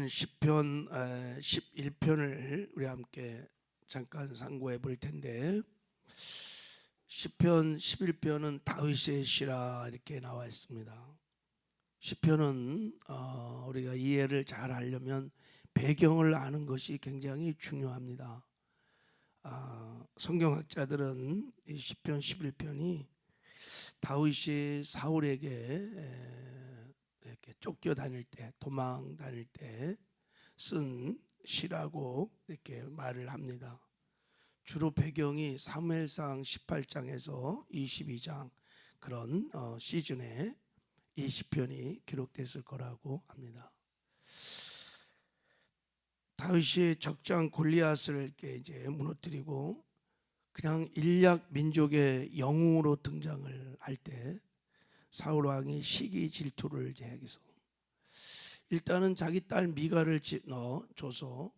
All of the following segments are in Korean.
오늘은 시편 11편을 우리 함께 잠깐 상고해 볼 텐데, 시편 11편은 다윗의 시라 이렇게 나와 있습니다. 시편은 우리가 이해를 잘 하려면 배경을 아는 것이 굉장히 중요합니다. 성경학자들은 이 시편 11편이 다윗이 사울에게 이렇게 쫓겨 다닐 때, 도망 다닐 때 쓴 시라고 이렇게 말을 합니다. 주로 배경이 사무엘상 18장에서 22장 그런 시즌에 이 시편이 기록됐을 거라고 합니다. 다윗이 적장 골리앗을 이렇게 이제 무너뜨리고 그냥 일약 민족의 영웅으로 등장을 할 때 사울 왕이 시기 질투를 이제 해서 일단은 자기 딸 미가를 줘서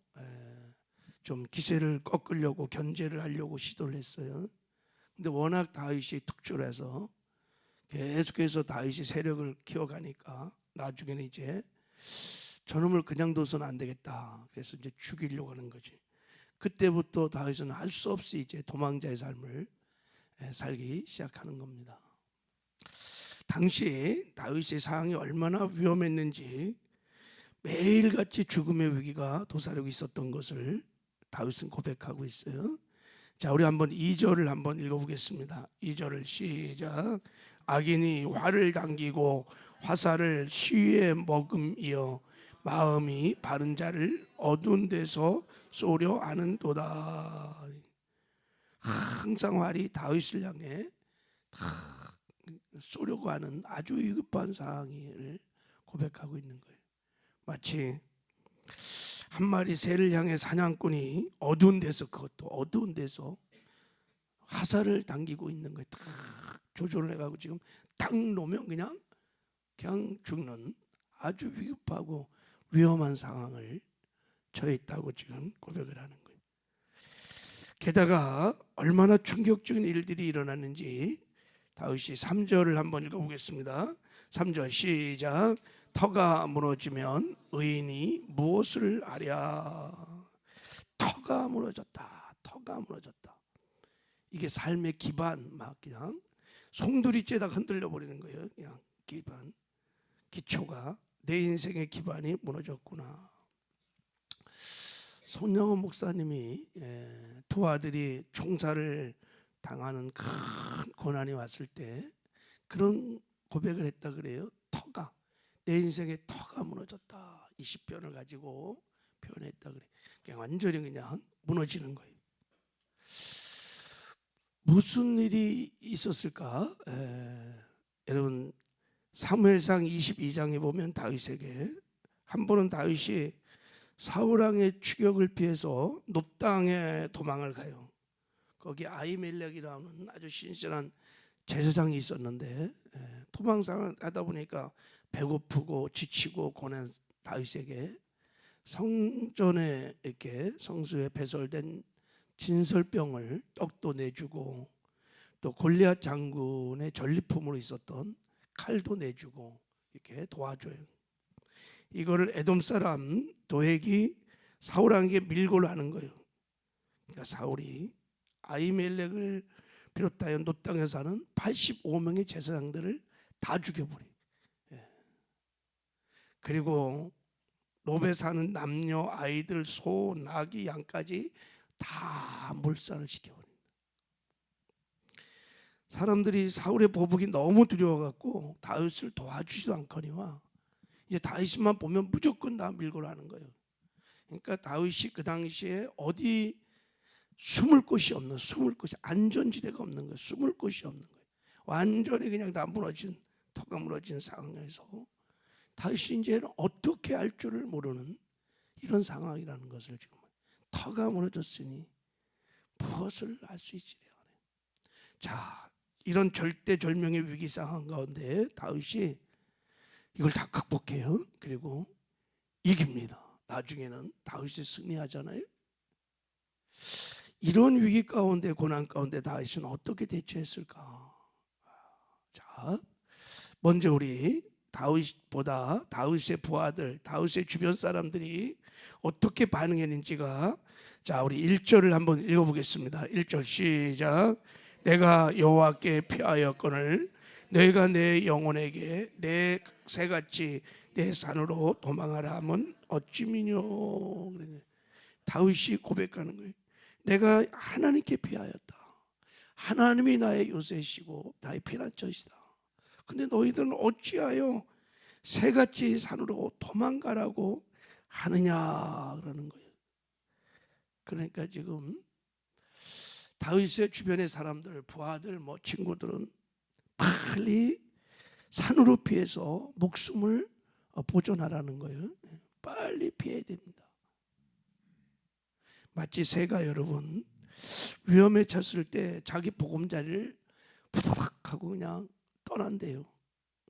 좀 기세를 꺾으려고 견제를 하려고 시도를 했어요. 근데 워낙 다윗이 특출해서 계속해서 다윗이 세력을 키워가니까 나중에는 이제 저놈을 그냥 둬서는 안 되겠다. 그래서 이제 죽이려고 하는 거지. 그때부터 다윗은 할 수 없이 이제 도망자의 삶을 살기 시작하는 겁니다. 당시 다윗의 상황이 얼마나 위험했는지 매일같이 죽음의 위기가 도사리고 있었던 것을 다윗은 고백하고 있어요. 자, 우리 한번 2절을 한번 읽어보겠습니다. 2절을 시작. 악인이 활을 당기고 화살을 시위에 머금이어 마음이 바른 자를 어두운 데서 쏘려 하는도다. 항상 활이 다윗을 향해 쏘려고 하는 아주 위급한 상황을 고백하고 있는 거예요. 마치 한 마리 새를 향해 사냥꾼이 어두운 데서, 그것도 어두운 데서 화살을 당기고 있는 거예요. 딱 조절을 해가지고 지금 딱 놓으면 그냥 죽는 아주 위급하고 위험한 상황을 처해 있다고 지금 고백을 하는 거예요. 게다가 얼마나 충격적인 일들이 일어났는지 다윗이 3절을 한번 읽어보겠습니다. 3절 시작. 터가 무너지면 의인이 무엇을 하랴. 터가 무너졌다. 터가 무너졌다. 이게 삶의 기반, 막 그냥 송두리째다 흔들려 버리는 거예요. 그냥 기반, 기초가 내 인생의 기반이 무너졌구나. 손영원 목사님이 두 아들이 총살을 당하는 큰 고난이 왔을 때 그런 고백을 했다 그래요. 터가, 내 인생의 터가 무너졌다. 이 시편을 가지고 표현했다 그래. 그냥 완전히 그냥 무너지는 거예요. 무슨 일이 있었을까? 여러분 사무엘상 22장에 보면 다윗에게 한 번은 다윗이 사울왕의 추격을 피해서 높당에 도망을 가요. 거기 아히멜렉이라는 아주 신실한 제사장이 있었는데 도망을 하다 보니까 배고프고 지치고 고난 다윗에게 성전에 이렇게 성수에 배설된 진설병을 떡도 내주고 또 골리앗 장군의 전리품으로 있었던 칼도 내주고 이렇게 도와줘요. 이거를 에돔 사람 도액이 사울왕에게 밀고를 하는 거예요. 그러니까 사울이 아히멜렉을 비롯하여 노 땅에 사는 85명의 제사장들을 다 죽여버려요. 그리고 노베 사는 남녀, 아이들, 소, 나귀, 양까지 다 몰살을 시켜버립니다. 사람들이 사울의 보복이 너무 두려워갖고 다윗을 도와주지도 않거니와 이제 다윗만 보면 무조건 다 밀고를 하는 거예요. 그러니까 다윗이 그 당시에 어디 숨을 곳이 없는, 안전지대가 없는 거예요. 숨을 곳이 없는 거예요. 완전히 그냥 다 무너진, 터가 무너진 상황에서 다윗이 이제는 어떻게 할 줄을 모르는 이런 상황이라는 것을 지금 터가 무너졌으니 무엇을 할 수 있으랴. 자, 이런 절대절명의 위기 상황 가운데 다윗이 이걸 다 극복해요. 그리고 이깁니다. 나중에는 다윗이 승리하잖아요. 이런 위기 가운데, 고난 가운데 다윗은 어떻게 대처했을까? 자, 먼저 우리 다윗보다 다윗의 부하들, 다윗의 주변 사람들이 어떻게 반응했는지가, 자, 우리 1절을 한번 읽어보겠습니다. 1절 시작. 내가 여호와께 피하였거늘 너희가 내 영혼에게 내 새같이 내 산으로 도망하라 하면 어찌미뇨. 다윗이 고백하는 거예요. 내가 하나님께 피하였다. 하나님이 나의 요새시고 나의 피난처이시다. 근데 너희들은 어찌하여 새같이 산으로 도망가라고 하느냐 그러는 거예요. 그러니까 지금 다윗의 주변의 사람들, 부하들, 뭐 친구들은 빨리 산으로 피해서 목숨을 보존하라는 거예요. 빨리 피해야 됩니다. 마치 새가 여러분 위험에 쳤을 때 자기 보금자리를 부닥 하고 그냥 떠난대요.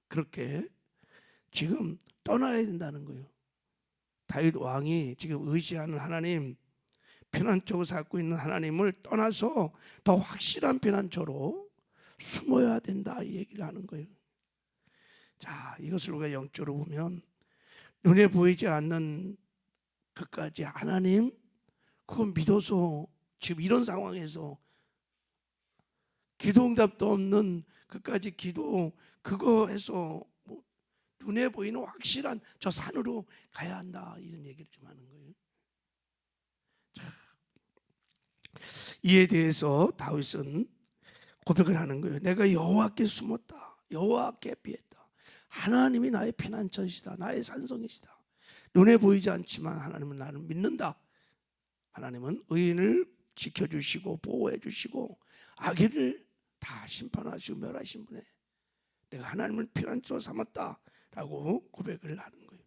그렇게 지금 떠나야 된다는 거예요. 다윗 왕이 지금 의지하는 하나님, 피난처로 삼고 있는 하나님을 떠나서 더 확실한 피난처로 숨어야 된다, 이 얘기를 하는 거예요. 자, 이것을 우리가 영적으로 보면 눈에 보이지 않는 그까지 하나님, 그거 믿어서 지금 이런 상황에서 기도 응답도 없는 그까지 기도 그거 해서 뭐 눈에 보이는 확실한 저 산으로 가야 한다, 이런 얘기를 좀 하는 거예요. 자, 이에 대해서 다윗은 고백을 하는 거예요. 내가 여호와께 숨었다. 여호와께 피했다. 하나님이 나의 피난처이시다. 나의 산성이시다. 눈에 보이지 않지만 하나님은 나를 믿는다. 하나님은 의인을 지켜주시고 보호해주시고 악인을 다 심판하시고 멸하신 분에 내가 하나님을 피난처로 삼았다라고 고백을 하는 거예요.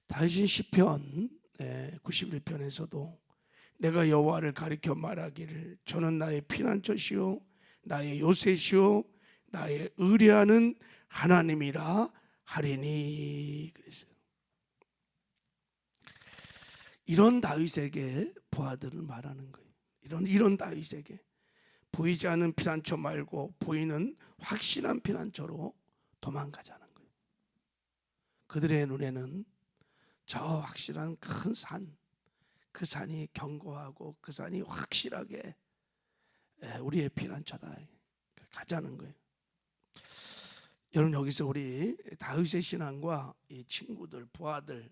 다윗은 시편 91편에서도 내가 여호와를 가리켜 말하기를 저는 나의 피난처시요 나의 요새시요 나의 의뢰하는 하나님이라 하리니 그랬어요. 이런 다윗에게 부하들을 말하는 거예요. 이런 다윗에게 보이지 않는 피난처 말고 보이는 확실한 피난처로 도망가자는 거예요. 그들의 눈에는 저 확실한 큰 산, 그 산이 견고하고 그 산이 확실하게 우리의 피난처다, 가자는 거예요. 여러분, 여기서 우리 다윗의 신앙과 이 친구들, 부하들,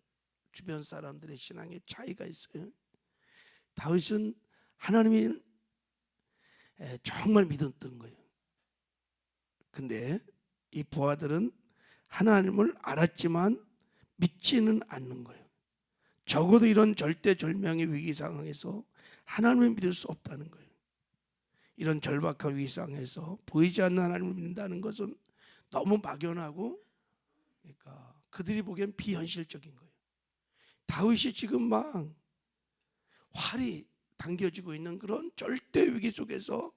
주변 사람들의 신앙의 차이가 있어요. 다윗은 하나님이 정말 믿었던 거예요. 근데 이 부하들은 하나님을 알았지만 믿지는 않는 거예요. 적어도 이런 절대절명의 위기 상황에서 하나님을 믿을 수 없다는 거예요. 이런 절박한 위기 상황에서 보이지 않는 하나님을 믿는다는 것은 너무 막연하고, 그러니까 그들이 보기엔 비현실적인 거예요. 다윗이 지금 막 활이 당겨지고 있는 그런 절대 위기 속에서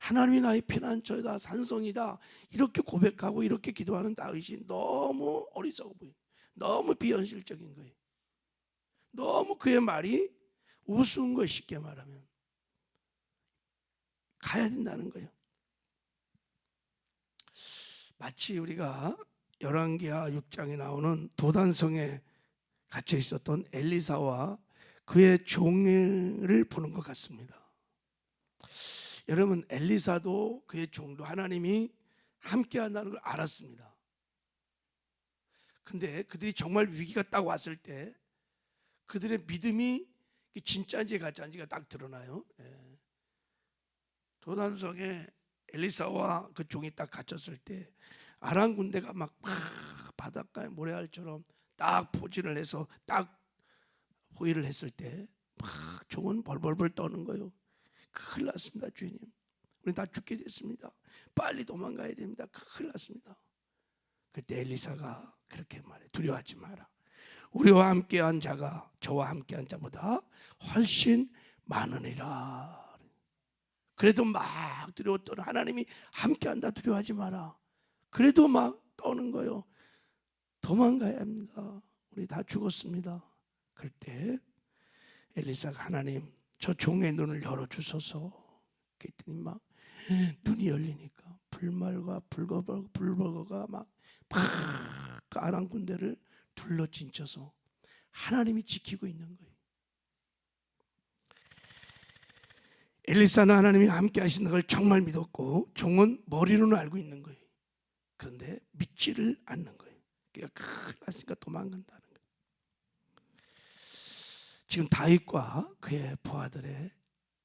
하나님이 나의 피난처다, 산성이다, 이렇게 고백하고 이렇게 기도하는 다윗이 너무 어리석어 보여요. 너무 비현실적인 거예요. 너무 그의 말이 우스운 거예요. 쉽게 말하면 가야 된다는 거예요. 마치 우리가 열왕기하 6장에 나오는 도단성에 갇혀 있었던 엘리사와 그의 종을 보는 것 같습니다. 여러분, 엘리사도 그의 종도 하나님이 함께 한다는 걸 알았습니다. 근데 그들이 정말 위기가 딱 왔을 때 그들의 믿음이 진짜인지 가짜인지가 딱 드러나요. 도단성에 엘리사와 그 종이 딱 갇혔을 때 아람 군대가 막 바닷가에 모래알처럼 딱 포진을 해서 딱 호위를 했을 때 막 종은 벌벌벌 떠는 거예요. 큰일 났습니다, 주님. 우리 다 죽게 됐습니다. 빨리 도망가야 됩니다. 큰일 났습니다. 그때 엘리사가 그렇게 말해. 두려워하지 마라. 우리와 함께한 자가 저와 함께한 자보다 훨씬 많으니라. 그래도 막 두려웠던 하나님이 함께한다, 두려워하지 마라. 그래도 막 떠는 거예요. 도망가야 합니다. 우리 다 죽었습니다. 그럴 때 엘리사가 하나님, 저 종의 눈을 열어주소서. 그랬더니 막 눈이 열리니까 불말과 불버거가 막 그 아람 군대를 둘러진쳐서 하나님이 지키고 있는 거예요. 엘리사는 하나님이 함께 하시는 걸 정말 믿었고 종은 머리로는 알고 있는 거예요. 그런데 믿지를 않는 거예요. 그러니까 큰일 났으니까 도망간다는 거예요. 지금 다윗과 그의 부하들의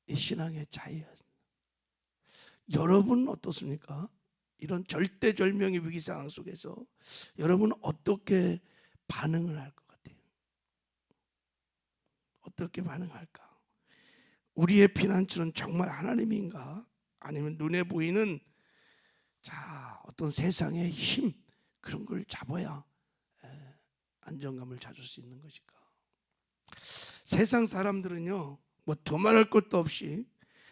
이 신앙의 차이였습니다. 여러분 어떻습니까? 이런 절대절명의 위기 상황 속에서 여러분 어떻게 반응을 할 것 같아요? 어떻게 반응할까? 우리의 피난처는 정말 하나님인가? 아니면 눈에 보이는 어떤 세상의 힘, 그런 걸 잡아야 안정감을 찾을 수 있는 것일까? 세상 사람들은요, 뭐 두말할 것도 없이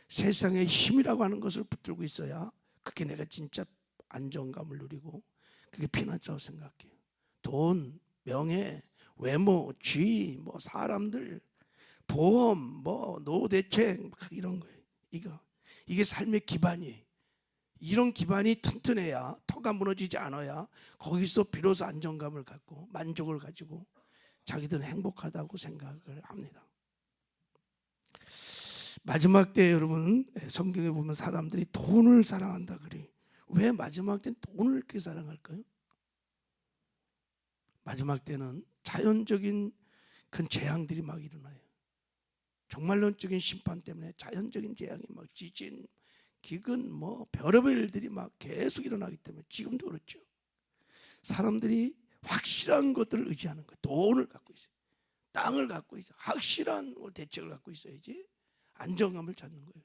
세상의 힘이라고 하는 것을 붙들고 있어야 그게 내가 진짜 안정감을 누리고 그게 피난처라고 생각해요. 돈, 명예, 외모, 지위, 뭐 사람들, 보험, 뭐 노대책, 이런 거예요. 이게 삶의 기반이에요. 이런 기반이 튼튼해야, 터가 무너지지 않아야 거기서 비로소 안정감을 갖고 만족을 가지고 자기들은 행복하다고 생각을 합니다. 마지막 때 여러분 성경에 보면 사람들이 돈을 사랑한다 그래. 왜 마지막 때는 돈을 이렇게 사랑할까요? 마지막 때는 자연적인 그 재앙들이 막 일어나요. 종말론적인 심판 때문에 자연적인 재앙이 막 지진, 기근, 뭐 별의별 일들이 막 계속 일어나기 때문에 지금도 그렇죠. 사람들이 확실한 것들을 의지하는 거예요. 돈을 갖고 있어요. 땅을 갖고 있어요. 확실한 대책을 갖고 있어야지 안정감을 찾는 거예요.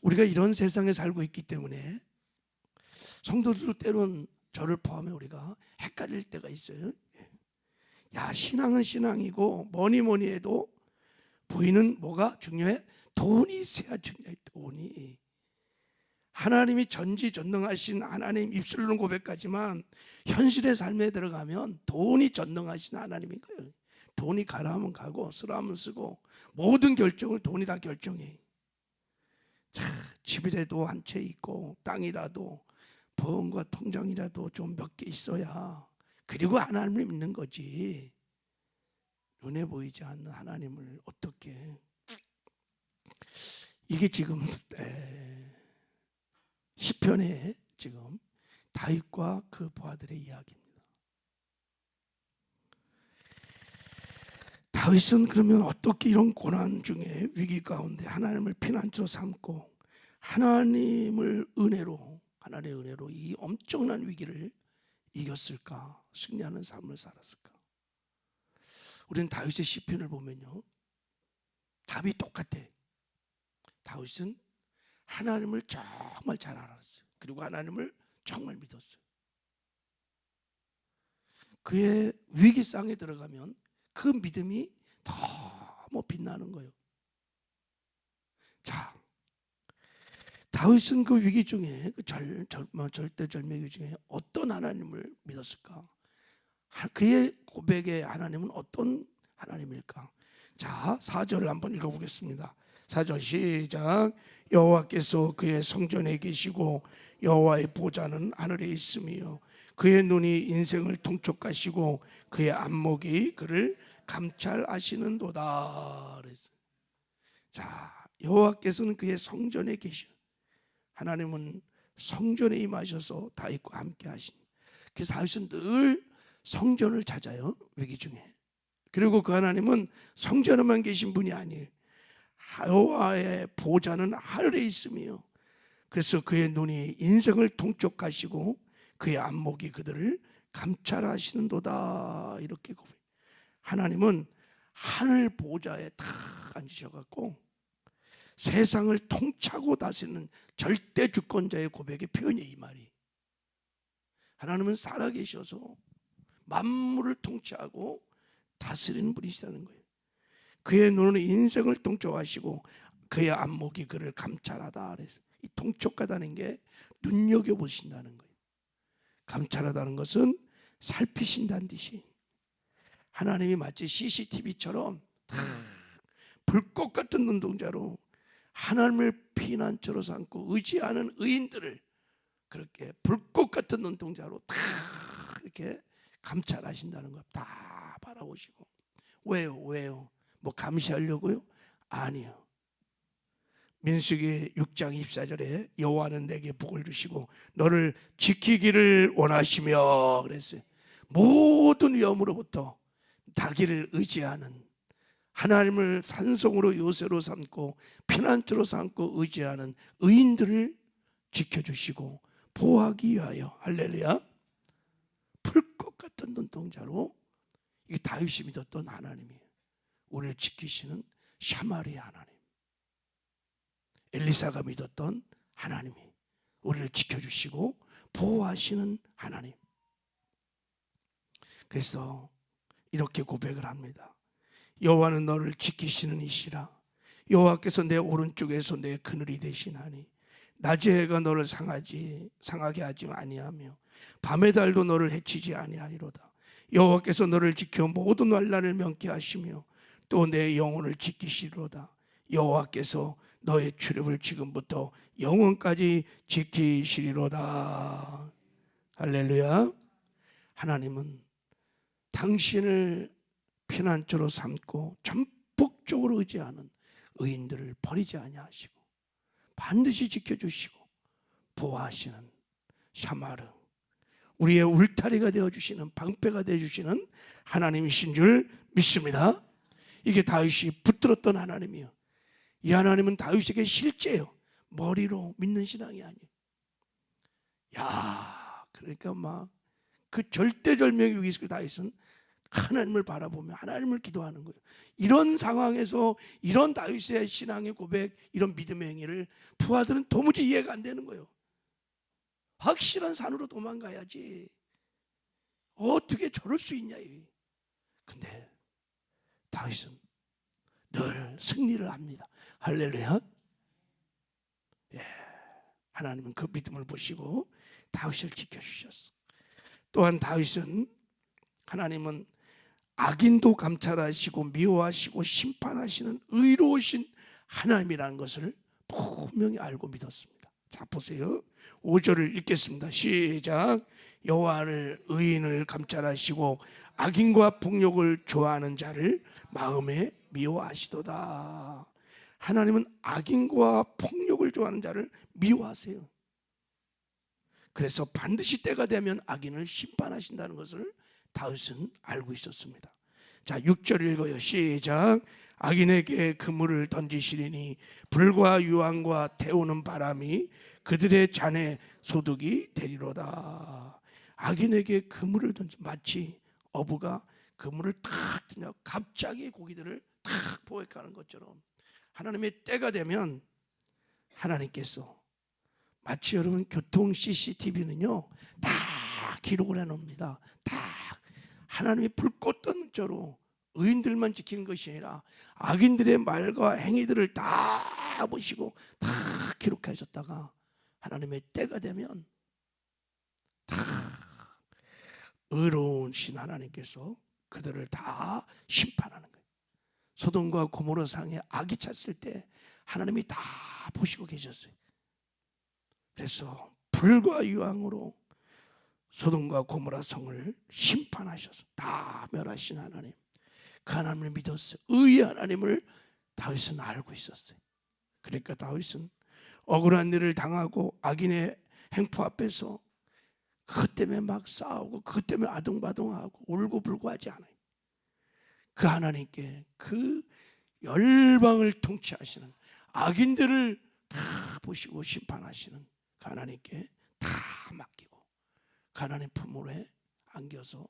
우리가 이런 세상에 살고 있기 때문에 성도들도 때론 저를 포함해 우리가 헷갈릴 때가 있어요. 야, 신앙은 신앙이고 뭐니 해도 보이는 뭐가 중요해? 돈이 있어야 중요해. 돈이. 하나님이 전지전능하신 하나님 입술로는 고백하지만 현실의 삶에 들어가면 돈이 전능하신 하나님인 거예요. 돈이 가라 하면 가고 쓰라 하면 쓰고 모든 결정을 돈이 다 결정해. 집이라도 한 채 있고 땅이라도 보험과 통장이라도 좀 몇 개 있어야 그리고 하나님을 믿는 거지. 눈에 보이지 않는 하나님을 어떻게. 이게 지금 시편에 지금 다윗과 그 부하들의 이야기입니다. 다윗은 그러면 어떻게 이런 고난 중에 위기 가운데 하나님을 피난처로 삼고 하나님의 은혜로 이 엄청난 위기를 이겼을까? 승리하는 삶을 살았을까? 우리는 다윗의 시편을 보면요, 답이 똑같아. 다윗은 하나님을 정말 잘 알았어요. 그리고 하나님을 정말 믿었어요. 그의 위기상에 들어가면 그 믿음이 너무 빛나는 거예요. 자, 다윗은 그 위기 중에 절대절명 위기 중에 어떤 하나님을 믿었을까? 그의 고백의 하나님은 어떤 하나님일까? 자, 4절을 한번 읽어보겠습니다. 4절 시작. 여호와께서 그의 성전에 계시고 여호와의 보좌는 하늘에 있으며 그의 눈이 인생을 통촉하시고 그의 안목이 그를 감찰하시는도다. 그랬어요. 자, 여호와께서는 그의 성전에 계셔. 하나님은 성전에 임하셔서 다윗과 함께 하신. 그래서 다윗은 늘 성전을 찾아요, 위기 중에. 그리고 그 하나님은 성전에만 계신 분이 아니에요. 여호와의 보좌는 하늘에 있으며 그래서 그의 눈이 인생을 통촉하시고 그의 안목이 그들을 감찰하시는도다. 이렇게 고백. 하나님은 하늘 보좌에 딱 앉으셔갖고 세상을 통차고 다스리는 절대 주권자의 고백의 표현이 이 말이. 하나님은 살아계셔서 만물을 통치하고 다스리는 분이시라는 거예요. 그의 눈은 인생을 통촉하시고 그의 안목이 그를 감찰하다. 그래서 이 통촉하다는 게 눈여겨보신다는 거예요. 감찰하다는 것은 살피신다는 뜻이. 하나님이 마치 CCTV처럼 불꽃 같은 눈동자로 하나님을 피난처로 삼고 의지하는 의인들을 그렇게 불꽃 같은 눈동자로 다 이렇게 감찰하신다는 거 다 바라보시고. 왜요? 뭐 감시하려고요? 아니요. 민수기 6장 24절에 여호와는 내게 복을 주시고 너를 지키기를 원하시며 그랬어요. 모든 위험으로부터 자기를 의지하는, 하나님을 산성으로 요새로 삼고 피난처로 삼고 의지하는 의인들을 지켜주시고 보호하기 위하여, 할렐루야, 풀꽃 같은 눈동자로, 이게 다윗이 믿었던 하나님이에요. 우리를 지키시는 샤마리의 하나님, 엘리사가 믿었던 하나님이 우리를 지켜주시고 보호하시는 하나님. 그래서 이렇게 고백을 합니다. 여호와는 너를 지키시는 이시라. 여호와께서 내 오른쪽에서 내 그늘이 되시나니 낮의 해가 너를 상하게 하지 아니하며 밤의 달도 너를 해치지 아니하리로다. 여호와께서 너를 지켜 모든 환난을 면케 하시며 또 내 영혼을 지키시리로다. 여호와께서 너의 출입을 지금부터 영원까지 지키시리로다. 할렐루야. 하나님은 당신을 피난처로 삼고 전폭적으로 의지하는 의인들을 버리지 아니하시고 반드시 지켜주시고 보호하시는 샤마르, 우리의 울타리가 되어주시는, 방패가 되어주시는 하나님이신 줄 믿습니다. 이게 다윗이 붙들었던 하나님이에요. 이 하나님은 다윗에게 실제예요. 머리로 믿는 신앙이 아니에요. 야, 그러니까 막 그 절대절명의 위기에 있을 다윗은 하나님을 바라보며 하나님을 기도하는 거예요. 이런 상황에서 이런 다윗의 신앙의 고백, 이런 믿음의 행위를 부하들은 도무지 이해가 안 되는 거예요. 확실한 산으로 도망가야지 어떻게 저럴 수 있냐. 근데 다윗은 늘 승리를 합니다. 할렐루야. 예, 하나님은 그 믿음을 보시고 다윗을 지켜주셨어. 또한 다윗은, 하나님은 악인도 감찰하시고 미워하시고 심판하시는 의로우신 하나님이라는 것을 분명히 알고 믿었습니다. 자, 보세요. 5절을 읽겠습니다. 시작. 여호와를, 의인을 감찰하시고 악인과 폭력을 좋아하는 자를 마음에 미워하시도다. 하나님은 악인과 폭력을 좋아하는 자를 미워하세요. 그래서 반드시 때가 되면 악인을 심판하신다는 것을 다윗은 알고 있었습니다. 자, 6절 읽어요. 시작. 악인에게 그물을 던지시리니 불과 유황과 태우는 바람이 그들의 잔에 소득이 되리로다. 악인에게 그물을 던지, 마치 어부가 그물을 탁 던져 갑자기 고기들을 탁 포획하는 것처럼 하나님의 때가 되면 하나님께서, 마치 여러분 교통 CCTV는요 다 기록을 해놓습니다. 다 하나님의 불꽃 떴는 자로 의인들만 지키는 것이 아니라 악인들의 말과 행위들을 다 보시고 다 기록하셨다가 하나님의 때가 되면 다 의로운 신 하나님께서 그들을 다 심판하는 거예요. 소돔과 고모라 상에 악이 찼을 때 하나님이 다 보시고 계셨어요. 그래서 불과 유황으로 소돔과 고모라 성을 심판하셔서 다 멸하신 하나님, 그 하나님을 믿었어요. 의의 하나님을 다윗은 알고 있었어요. 그러니까 다윗은 억울한 일을 당하고 악인의 행포 앞에서 그것 때문에 막 싸우고 그것 때문에 아둥바둥하고 울고불고 하지 않아요. 그 하나님께, 그 열방을 통치하시는, 악인들을 다 보시고 심판하시는 그 하나님께 다 맡기고 그 하나님 품으로 안겨서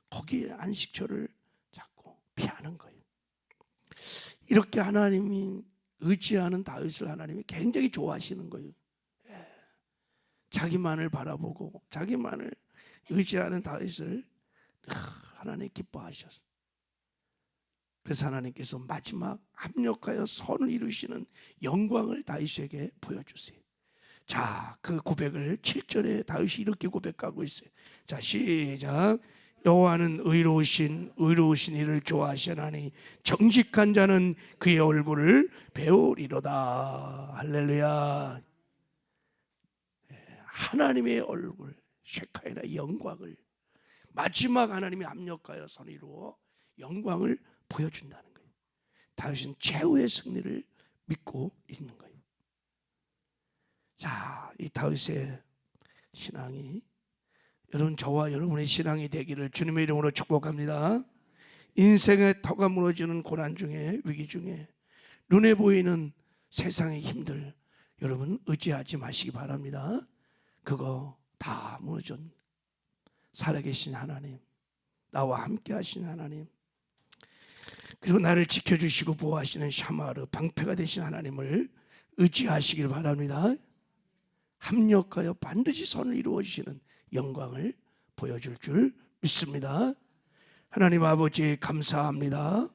거기에 안식처를 잡고 피하는 거예요. 이렇게 하나님이 의지하는 다윗을 하나님이 굉장히 좋아하시는 거예요. 자기만을 바라보고 자기만을 의지하는 다윗을 하나님 기뻐하셨어요. 그래서 하나님께서 마지막 합력하여 선을 이루시는 영광을 다윗에게 보여주세요. 자, 그 고백을 7절에 다윗이 이렇게 고백하고 있어요. 자, 시작. 여호와는 의로우신 이를 좋아하시나니 정직한 자는 그의 얼굴을 배우리로다. 할렐루야. 하나님의 얼굴 쉐카이나 영광을 마지막 하나님이 압력하여 손을 이루어 영광을 보여준다는 거예요. 다윗은 최후의 승리를 믿고 있는 거예요. 자, 이 다윗의 신앙이 여러분 저와 여러분의 신앙이 되기를 주님의 이름으로 축복합니다. 인생의 터가 무너지는 고난 중에 위기 중에 눈에 보이는 세상의 힘들 여러분 의지하지 마시기 바랍니다. 그거 다 무너진 살아계신 하나님, 나와 함께 하신 하나님, 그리고 나를 지켜주시고 보호하시는 샤마르 방패가 되신 하나님을 의지하시길 바랍니다. 합력하여 반드시 선을 이루어 주시는 영광을 보여줄 줄 믿습니다. 하나님 아버지 감사합니다.